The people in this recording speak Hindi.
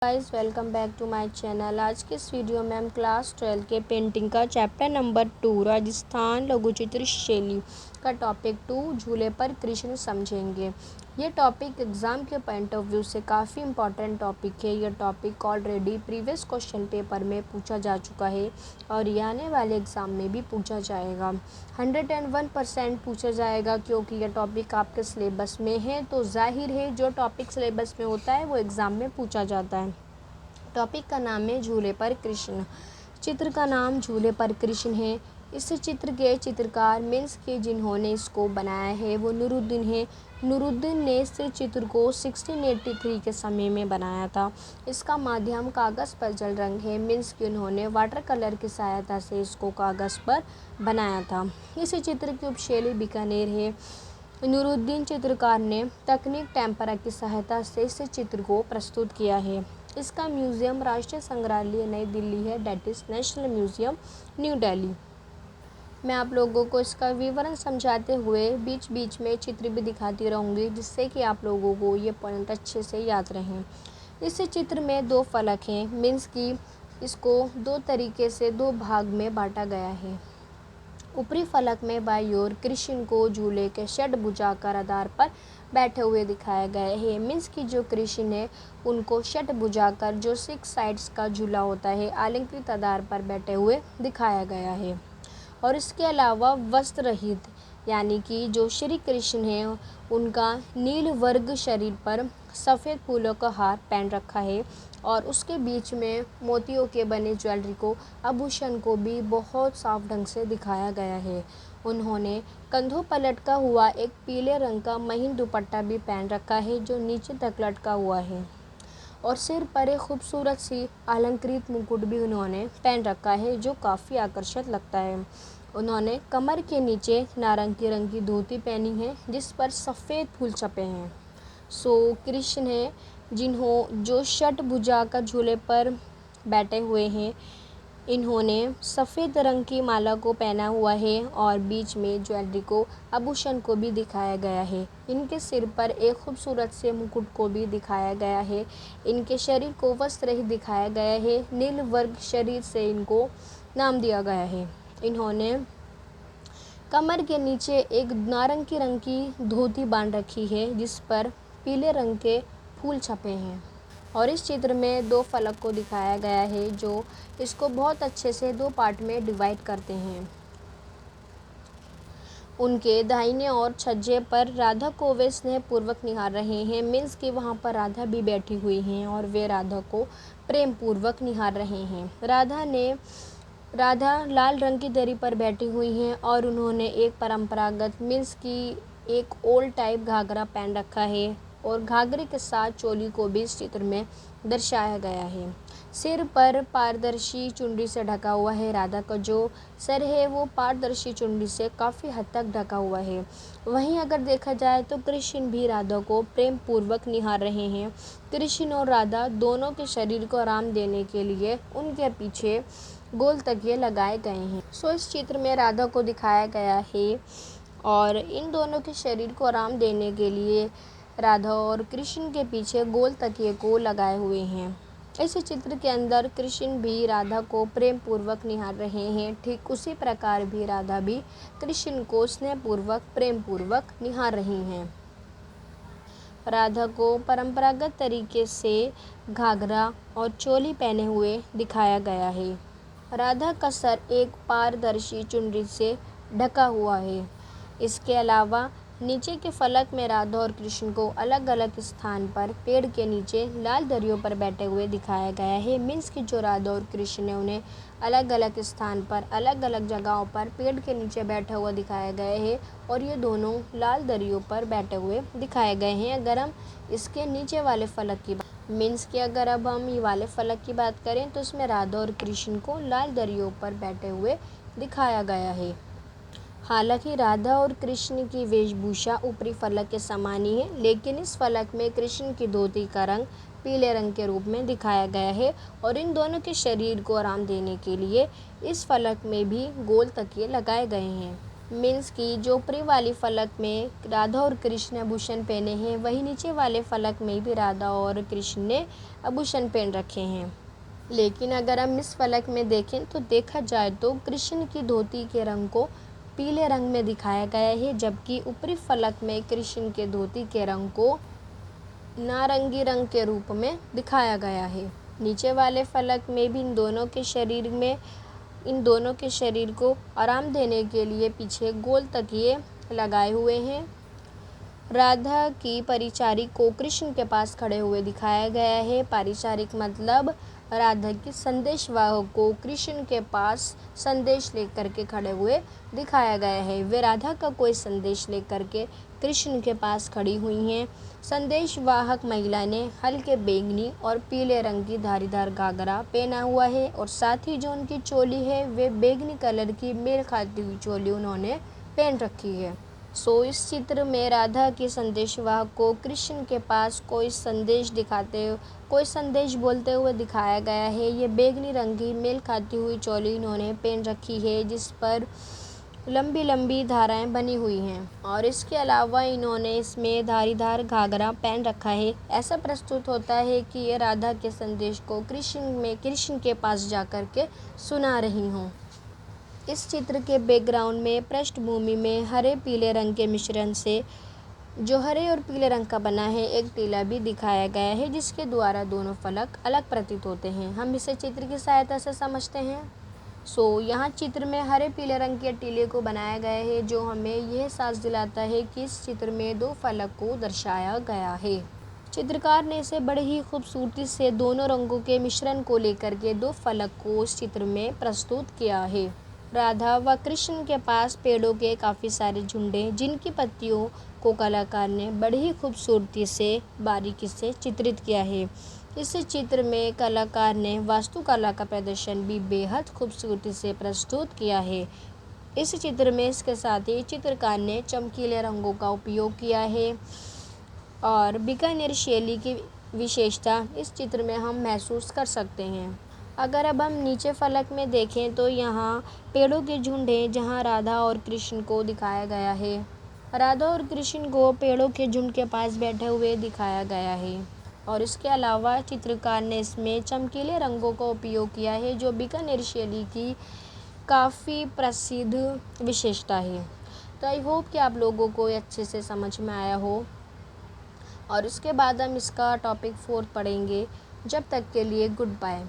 Guys welcome back to my channel. आज के इस वीडियो में हम क्लास 12 के पेंटिंग का चैप्टर नंबर 2 राजस्थान लघु चित्र शैली का टॉपिक 2 झूले पर कृष्ण समझेंगे। ये टॉपिक एग्ज़ाम के पॉइंट ऑफ व्यू से काफ़ी इम्पॉर्टेंट टॉपिक है। यह topic already previous question paper में पूछा जा चुका है और ये आने वाले एग्ज़ाम में भी पूछा जाएगा। 101% पूछा जाएगा क्योंकि यह टॉपिक आपके सिलेबस में है, तो जाहिर है जो टॉपिक सिलेबस में होता है वो एग्ज़ाम में पूछा जाता है। टॉपिक का नाम है झूले पर कृष्ण। चित्र का नाम झूले पर कृष्ण है। इस चित्र के चित्रकार मीन्स के जिन्होंने इसको बनाया है वो नूरुद्दीन है। नूरुद्दीन ने इस चित्र को 1683 के समय में बनाया था। इसका माध्यम कागज़ पर जल रंग है। मीन्स कि उन्होंने वाटर कलर की सहायता से इसको कागज़ पर बनाया था। इस चित्र की उपशैली बीकानेर है। नूरुद्दीन चित्रकार ने तकनीक टेम्परा की सहायता से इस चित्र को प्रस्तुत किया है। इसका म्यूज़ियम राष्ट्रीय संग्रहालय नई दिल्ली है, that is national museum new Delhi. मैं आप लोगों को इसका विवरण समझाते हुए बीच बीच में चित्र भी दिखाती रहूँगी जिससे कि आप लोगों को ये पॉइंट अच्छे से याद रहें। इस चित्र में 2 फलक हैं। मीन्स कि इसको 2 तरीके से 2 भाग में बांटा गया है। ऊपरी फलक में बाईं ओर कृष्ण को झूले के षटभुजाकार आधार पर बैठे हुए दिखाया गया है। मीन्स कि जो कृष्ण है उनको षटभुजाकार जो 6 साइड्स का झूला होता है अलंकृत आधार पर बैठे हुए दिखाया गया है। और इसके अलावा वस्त्र रहित यानी कि जो श्री कृष्ण है उनका नील वर्ग शरीर पर सफ़ेद फूलों का हार पहन रखा है और उसके बीच में मोतियों के बने ज्वेलरी को आभूषण को भी बहुत साफ ढंग से दिखाया गया है। उन्होंने कंधों पर लटका हुआ एक पीले रंग का महीन दुपट्टा भी पहन रखा है जो नीचे तक लटका हुआ है और सिर पर एक खूबसूरत सी अलंकृत मुकुट भी उन्होंने पहन रखा है जो काफ़ी आकर्षक लगता है। उन्होंने कमर के नीचे नारंगी रंग की धोती पहनी है जिस पर सफ़ेद फूल छपे हैं। कृष्ण है जो षटभुजाकार झूले पर बैठे हुए हैं। इन्होंने सफ़ेद रंग की माला को पहना हुआ है और बीच में ज्वेलरी को आभूषण को भी दिखाया गया है। इनके सिर पर एक खूबसूरत से मुकुट को भी दिखाया गया है। इनके शरीर को वस्त्र ही दिखाया गया है। नील वर्ग शरीर से इनको नाम दिया गया है। इन्होंने कमर के नीचे एक नारंगी रंग की धोती बांध रखी है जिस पर पीले रंग के फूल छपे हैं। और इस चित्र में 2 फलक को दिखाया गया है जो इसको बहुत अच्छे से 2 पार्ट में डिवाइड करते हैं। उनके दाहिने ओर छज्जे पर राधा को वे स्नेहपूर्वक निहार रहे हैं। मीन्स कि वहाँ पर राधा भी बैठी हुई हैं और वे राधा को प्रेम पूर्वक निहार रहे हैं। राधा लाल रंग की दरी पर बैठी हुई हैं और उन्होंने एक परंपरागत मीन्स की एक ओल्ड टाइप घाघरा पहन रखा है और घाघरे के साथ चोली को भी इस चित्र में दर्शाया गया है। सिर पर पारदर्शी चुनरी से ढका हुआ है। राधा का जो सर है वो पारदर्शी चुनरी से काफ़ी हद तक ढका हुआ है। वहीं अगर देखा जाए तो कृष्ण भी राधा को प्रेम पूर्वक निहार रहे हैं। कृष्ण और राधा दोनों के शरीर को आराम देने के लिए उनके पीछे गोल तकिए लगाए गए हैं। इस चित्र में राधा को दिखाया गया है और इन दोनों के शरीर को आराम देने के लिए राधा और कृष्ण के पीछे गोल तकिए को लगाए हुए हैं। इस चित्र के अंदर कृष्ण भी राधा को प्रेम पूर्वक निहार रहे हैं। ठीक उसी प्रकार भी राधा भी कृष्ण को स्नेहपूर्वक प्रेम पूर्वक निहार रही हैं। राधा को परंपरागत तरीके से घाघरा और चोली पहने हुए दिखाया गया है। राधा का सर एक पारदर्शी चुनरी से ढका हुआ है। इसके अलावा नीचे के फलक में राधा और कृष्ण को अलग अलग स्थान पर पेड़ के नीचे लाल दरियों पर बैठे हुए दिखाया गया है। मीन्स कि जो राधा और कृष्ण ने उन्हें अलग अलग स्थान पर अलग अलग जगहों पर पेड़ के नीचे बैठा हुआ दिखाया गया है और ये दोनों लाल दरियों पर बैठे हुए दिखाए गए हैं। अगर हम इसके नीचे वाले फलक की मीन्स कि अगर अब हम ये वाले फलक की बात करें तो इसमें राधा और कृष्ण को लाल दरियों पर बैठे हुए दिखाया गया है। हालांकि राधा और कृष्ण की वेशभूषा ऊपरी फलक के समान ही है, लेकिन इस फलक में कृष्ण की धोती का रंग पीले रंग के रूप में दिखाया गया है और इन दोनों के शरीर को आराम देने के लिए इस फलक में भी गोल तकिए लगाए गए हैं। मीन्स कि जो ऊपरी वाली फलक में राधा और कृष्ण आभूषण पहने हैं, वही नीचे वाले फलक में भी राधा और कृष्ण ने आभूषण पहन रखे हैं। लेकिन अगर हम इस फलक में देखें तो देखा जाए तो कृष्ण की धोती के रंग को पीले रंग में दिखाया गया है, जबकि ऊपरी फलक में कृष्ण के धोती के रंग को नारंगी रंग के रूप में दिखाया गया है। नीचे वाले फलक में भी इन दोनों के शरीर को आराम देने के लिए पीछे गोल तकिए लगाए हुए हैं। राधा की परिचारिक को कृष्ण के पास खड़े हुए दिखाया गया है। परिचारिक मतलब राधा की संदेशवाहक को कृष्ण के पास संदेश लेकर के खड़े हुए दिखाया गया है। वे राधा का कोई संदेश लेकर के कृष्ण के पास खड़ी हुई हैं। संदेशवाहक महिला ने हल्के बैंगनी और पीले रंग की धारीदार घाघरा पहना हुआ है और साथ ही जो उनकी चोली है वे बैंगनी कलर की मेल खाती हुई चोली उन्होंने पहन रखी है। इस चित्र में राधा के संदेशवाहक को कृष्ण के पास कोई संदेश बोलते हुए दिखाया गया है। ये बैंगनी रंग की मेल खाती हुई चोली इन्होंने पहन रखी है, जिस पर लंबी लंबी धाराएं बनी हुई हैं और इसके अलावा इन्होंने इसमें धारीदार घाघरा पहन रखा है। ऐसा प्रस्तुत होता है कि ये राधा के संदेश को कृष्ण के पास जाकर के सुना रही हों। इस चित्र के बैकग्राउंड में पृष्ठभूमि में हरे पीले रंग के मिश्रण से जो हरे और पीले रंग का बना है एक टीला भी दिखाया गया है, जिसके द्वारा दोनों फलक अलग प्रतीत होते हैं। हम इसे चित्र की सहायता से समझते हैं। यहाँ चित्र में हरे पीले रंग के टीले को बनाया गया है, जो हमें यह एहसास दिलाता है कि इस चित्र में दो फलक को दर्शाया गया है। चित्रकार ने इसे बड़े ही खूबसूरती से दोनों रंगों के मिश्रण को लेकर के दो फलक को इस चित्र में प्रस्तुत किया है। राधा व कृष्ण के पास पेड़ों के काफ़ी सारे झुंडे, जिनकी पत्तियों को कलाकार ने बड़ी ही खूबसूरती से बारीकी से चित्रित किया है। इस चित्र में कलाकार ने वास्तुकला का प्रदर्शन भी बेहद खूबसूरती से प्रस्तुत किया है। इस चित्र में इसके साथ ही चित्रकार ने चमकीले रंगों का उपयोग किया है और बीकानेर शैली की विशेषता इस चित्र में हम महसूस कर सकते हैं। अगर अब हम नीचे फलक में देखें तो यहाँ पेड़ों के झुंड हैं, जहाँ राधा और कृष्ण को दिखाया गया है। राधा और कृष्ण को पेड़ों के झुंड के पास बैठे हुए दिखाया गया है और इसके अलावा चित्रकार ने इसमें चमकीले रंगों का उपयोग किया है, जो बीकानेर शैली की काफ़ी प्रसिद्ध विशेषता है। तो आई होप कि आप लोगों को अच्छे से समझ में आया हो और इसके बाद हम इसका टॉपिक 4 पढ़ेंगे। जब तक के लिए गुड बाय।